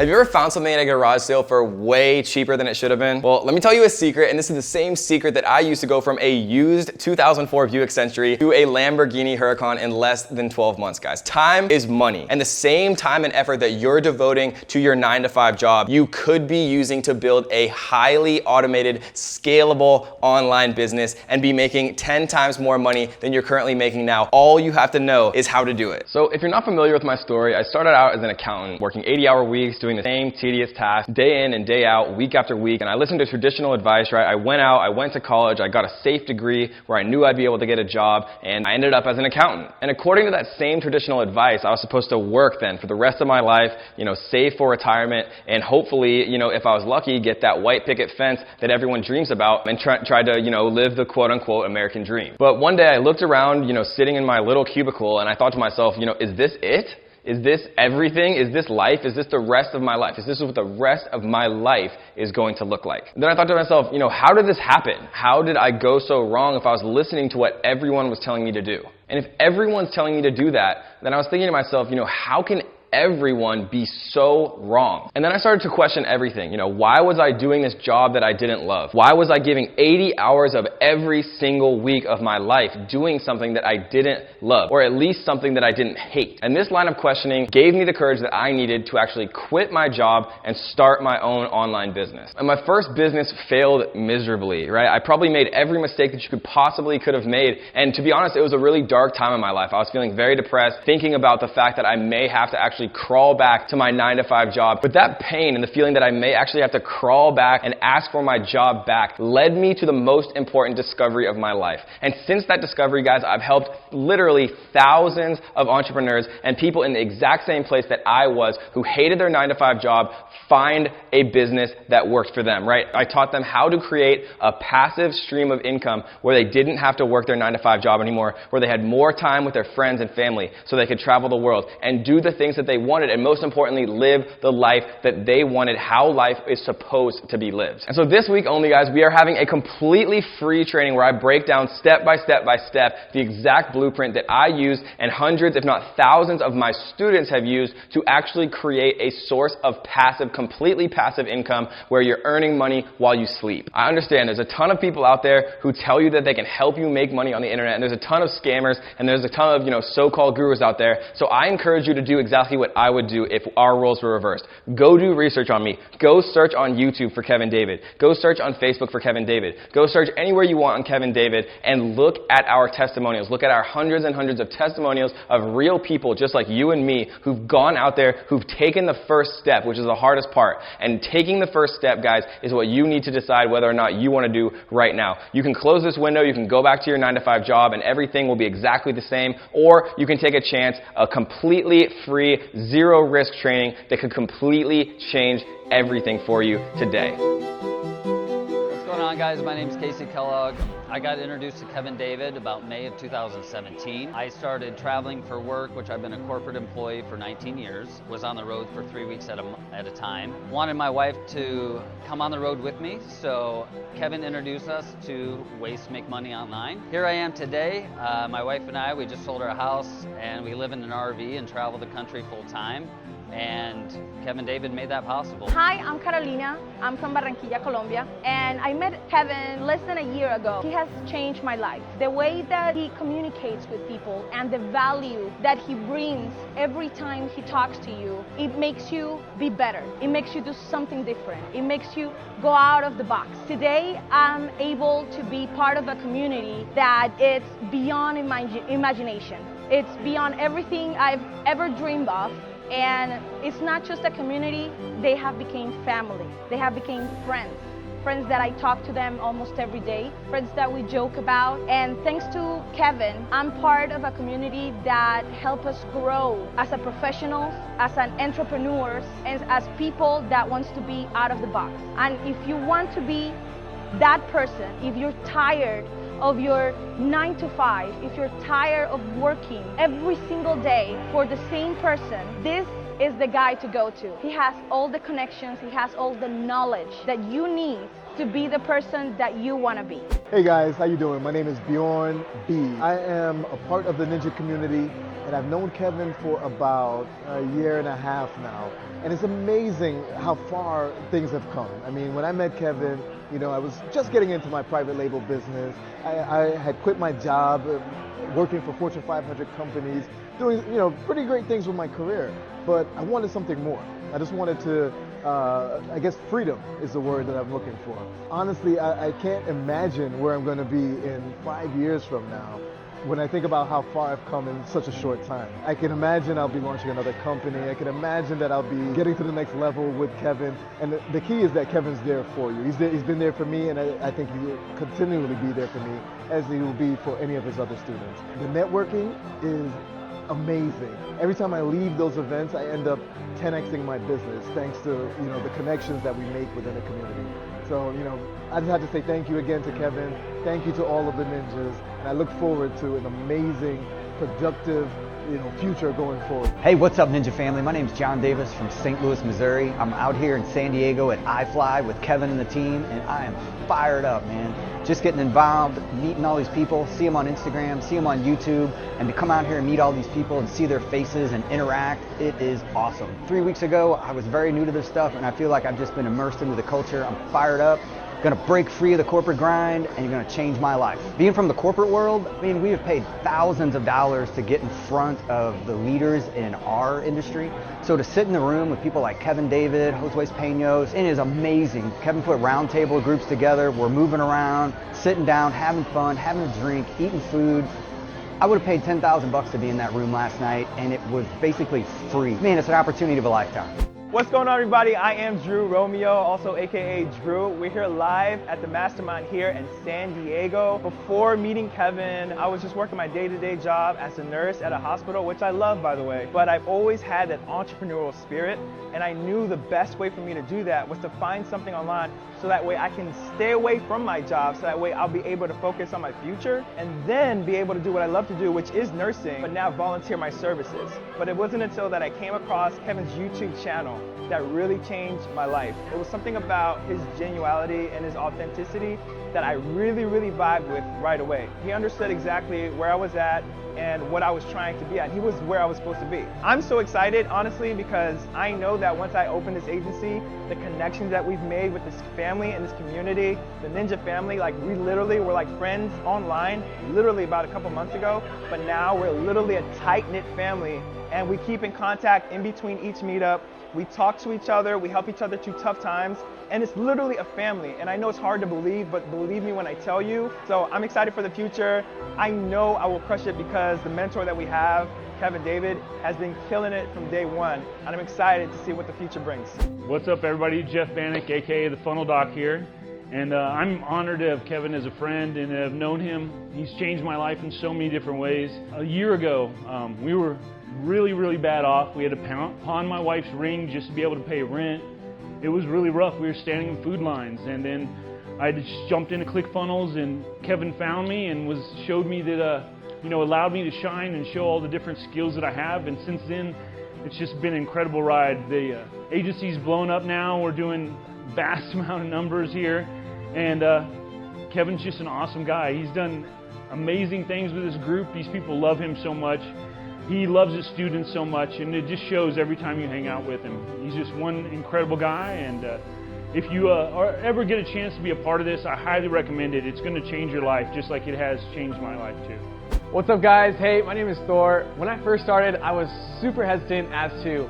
Have you ever found something at a garage sale for way cheaper than it should have been? Well, let me tell you a secret, and this is the same secret that I used to go from a used 2004 Buick Century to a Lamborghini Huracan in less than 12 months, guys. Time is money, and the same time and effort that you're devoting to your 9-to-5 job, you could be using to build a highly automated, scalable online business and be making 10 times more money than you're currently making now. All you have to know is how to do it. So if you're not familiar with my story, I started out as an accountant, working 80-hour weeks, doing the same tedious tasks day in and day out, week after week, and I listened to traditional advice, right? I went to college, I got a safe degree where I knew I'd be able to get a job, and I ended up as an accountant. And according to that same traditional advice, I was supposed to work then for the rest of my life, save for retirement, and hopefully, if I was lucky, get that white picket fence that everyone dreams about and try to, live the quote-unquote American dream. But one day I looked around, sitting in my little cubicle, and I thought to myself, is this it? Is this everything? Is this life? Is this the rest of my life? Is this what the rest of my life is going to look like? Then I thought to myself, how did this happen? How did I go so wrong if I was listening to what everyone was telling me to do? And if everyone's telling me to do that, then I was thinking to myself, how can everyone be so wrong? And then I started to question everything. Why was I doing this job that I didn't love? Why was I giving 80 hours of every single week of my life doing something that I didn't love, or at least something that I didn't hate? And this line of questioning gave me the courage that I needed to actually quit my job and start my own online business. And my first business failed miserably, right? I probably made every mistake that you could have made. And to be honest, it was a really dark time in my life. I was feeling very depressed, thinking about the fact that I may have to actually crawl back to my 9-to-5 job. But that pain and the feeling that I may actually have to crawl back and ask for my job back led me to the most important discovery of my life. And since that discovery, guys, I've helped literally thousands of entrepreneurs and people in the exact same place that I was, who hated their 9-to-5 job, find a business that worked for them, right? I taught them how to create a passive stream of income where they didn't have to work their 9-to-5 job anymore, where they had more time with their friends and family so they could travel the world and do the things that they wanted, and most importantly, live the life that they wanted, how life is supposed to be lived. And so this week only, guys, we are having a completely free training where I break down step by step by step the exact blueprint that I use and hundreds, if not thousands, of my students have used to actually create a source of completely passive income where you're earning money while you sleep. I understand there's a ton of people out there who tell you that they can help you make money on the internet, and there's a ton of scammers, and there's a ton of, so-called gurus out there. So I encourage you to do exactly what I would do if our roles were reversed. Go do research on me. Go search on YouTube for Kevin David. Go search on Facebook for Kevin David. Go search anywhere you want on Kevin David and look at our testimonials. Look at our hundreds and hundreds of testimonials of real people just like you and me who've gone out there, who've taken the first step, which is the hardest part. And taking the first step, guys, is what you need to decide whether or not you want to do right now. You can close this window, you can go back to your 9-to-5 job, and everything will be exactly the same, or you can take a chance, a completely free, zero risk training that could completely change everything for you today. What's going on, guys? My name is Casey Kellogg. I got introduced to Kevin David about May of 2017. I started traveling for work, which I've been a corporate employee for 19 years. Was on the road for 3 weeks at a time. Wanted my wife to come on the road with me, so Kevin introduced us to Ways to Make Money Online. Here I am today. My wife and I, we just sold our house and we live in an RV and travel the country full time. And Kevin David made that possible. Hi, I'm Carolina. I'm from Barranquilla, Colombia, and I met Kevin less than a year ago. He has changed my life. The way that he communicates with people and the value that he brings every time he talks to you, it makes you be better. It makes you do something different. It makes you go out of the box. Today, I'm able to be part of a community that it's beyond imagination. It's beyond everything I've ever dreamed of. And it's not just a community, they have become family. They have become friends. Friends that I talk to them almost every day, friends that we joke about. And thanks to Kevin, I'm part of a community that help us grow as a professionals, as an entrepreneurs, and as people that wants to be out of the box. And if you want to be that person, if you're tired of your 9-to-5, if you're tired of working every single day for the same person, this is the guy to go to. He has all the connections, he has all the knowledge that you need to be the person that you want to be. Hey guys, how you doing? My name is Bjorn B. I am a part of the Ninja community, and I've known Kevin for about a year and a half now. And it's amazing how far things have come. I mean, when I met Kevin, you know, I was just getting into my private label business. I had quit my job, working for Fortune 500 companies, doing, you know, pretty great things with my career. But I wanted something more. I just wanted to, I guess freedom is the word that I'm looking for. Honestly, I can't imagine where I'm going to be in 5 years from now when I think about how far I've come in such a short time. I can imagine I'll be launching another company. I can imagine that I'll be getting to the next level with Kevin. And the key is that Kevin's there for you. He's been there for me, and I think he will continually be there for me, as he will be for any of his other students. The networking is amazing. Every time I leave those events, I end up 10xing my business thanks to, you know, the connections that we make within the community. So, you know, I just have to say thank you again to Kevin. Thank you to all of the ninjas, and I look forward to an amazing, productive, you know, future going forward. Hey, what's up, Ninja family? My name's John Davis from St. Louis, Missouri. I'm out here in San Diego at iFly with Kevin and the team, and I am fired up, man. Just getting involved, meeting all these people, see them on Instagram, see them on YouTube, and to come out here and meet all these people and see their faces and interact, it is awesome. 3 weeks ago, I was very new to this stuff, and I feel like I've just been immersed into the culture. I'm fired up. Gonna break free of the corporate grind, and you're gonna change my life. Being from the corporate world, I mean, we have paid thousands of dollars to get in front of the leaders in our industry. So to sit in the room with people like Kevin David, Josue Peños, it is amazing. Kevin put roundtable groups together. We're moving around, sitting down, having fun, having a drink, eating food. I would have paid 10,000 bucks to be in that room last night, and it was basically free. Man, it's an opportunity of a lifetime. What's going on, everybody? I am Drew Romeo, also aka Drew. We're here live at the Mastermind here in San Diego. Before meeting Kevin, I was just working my day-to-day job as a nurse at a hospital, which I love, by the way. But I've always had that entrepreneurial spirit, and I knew the best way for me to do that was to find something online so that way I can stay away from my job, so that way I'll be able to focus on my future and then be able to do what I love to do, which is nursing, but now volunteer my services. But it wasn't until that I came across Kevin's YouTube channel that really changed my life. It was something about his genuality and his authenticity that I really vibed with right away. He understood exactly where I was at and what I was trying to be at. He was where I was supposed to be. I'm so excited, honestly, because I know that once I open this agency, the connections that we've made with this family and this community, the Ninja family, like we literally were like friends online, literally about a couple months ago, but now we're literally a tight-knit family, and we keep in contact in between each meetup. We talk to each other, we help each other through tough times, and it's literally a family. And I know it's hard to believe, but believe me when I tell you. So I'm excited for the future. I know I will crush it because the mentor that we have, Kevin David, has been killing it from day one, and I'm excited to see what the future brings. What's up, everybody? Jeff Bannock, aka the Funnel Doc here. And I'm honored to have Kevin as a friend and have known him. He's changed my life in so many different ways. A year ago, we were really bad off. We had to pawn my wife's ring just to be able to pay rent. It was really rough. We were standing in food lines, and then I just jumped into ClickFunnels, and Kevin found me and showed me that allowed me to shine and show all the different skills that I have. And since then, it's just been an incredible ride. The agency's blown up now. We're doing vast amount of numbers here, and Kevin's just an awesome guy. He's done amazing things with his group. These people love him so much. He loves his students so much, and it just shows every time you hang out with him. He's just one incredible guy, and if you ever get a chance to be a part of this, I highly recommend it. It's going to change your life just like it has changed my life too. What's up, guys? Hey, my name is Thor. When I first started, I was super hesitant as to,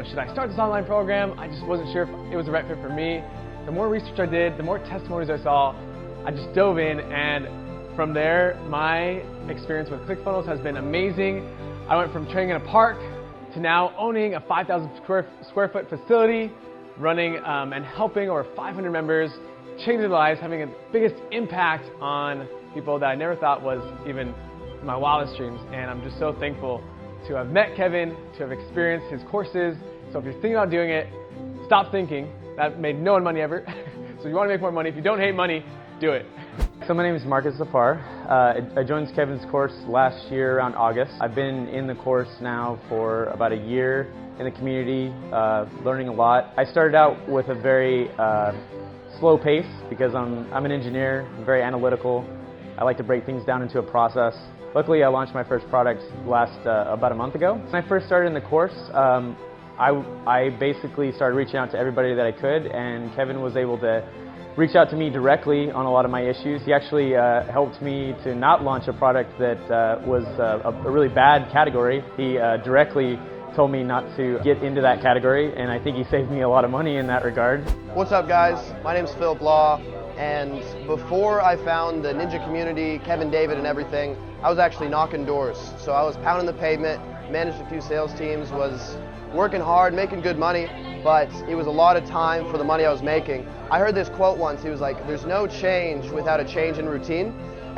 should I start this online program? I just wasn't sure if it was the right fit for me. The more research I did, the more testimonies I saw, I just dove in, and from there, my experience with ClickFunnels has been amazing. I went from training in a park to now owning a 5,000 square foot facility, running and helping over 500 members, changing their lives, having the biggest impact on people that I never thought was even in my wildest dreams. And I'm just so thankful to have met Kevin, to have experienced his courses. So if you're thinking about doing it, stop thinking. That made no one money ever. So you want to make more money. If you don't hate money, do it. So my name is Marcus Zafar. I joined Kevin's course last year around August. I've been in the course now for about a year in the community, learning a lot. I started out with a very slow pace because I'm an engineer, I'm very analytical. I like to break things down into a process. Luckily, I launched my first product about a month ago. When I first started in the course, I basically started reaching out to everybody that I could, and Kevin was able to reach out to me directly on a lot of my issues. He actually helped me to not launch a product that was a really bad category. He directly told me not to get into that category, and I think he saved me a lot of money in that regard. What's up, guys? My name's Philip Law, and before I found the Ninja community, Kevin David and everything, I was actually knocking doors. So I was pounding the pavement, managed a few sales teams, was working hard, making good money, but it was a lot of time for the money I was making. I heard this quote once, he was like, there's no change without a change in routine.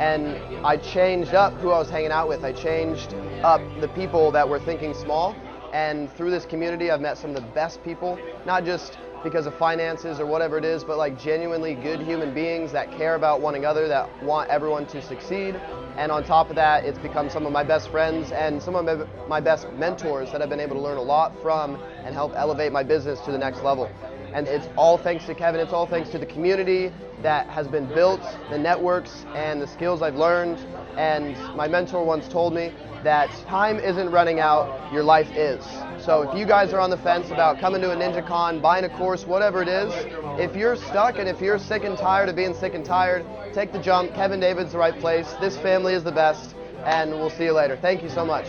And I changed up who I was hanging out with. I changed up the people that were thinking small. And through this community, I've met some of the best people, not just because of finances or whatever it is, but like genuinely good human beings that care about one another, that want everyone to succeed. And on top of that, it's become some of my best friends and some of my best mentors that I've been able to learn a lot from and help elevate my business to the next level. And it's all thanks to Kevin, it's all thanks to the community that has been built, the networks and the skills I've learned. And my mentor once told me that time isn't running out, your life is. So if you guys are on the fence about coming to a NinjaCon, buying a course, whatever it is, if you're stuck and if you're sick and tired of being sick and tired, take the jump. Kevin David's the right place. This family is the best, and we'll see you later. Thank you so much.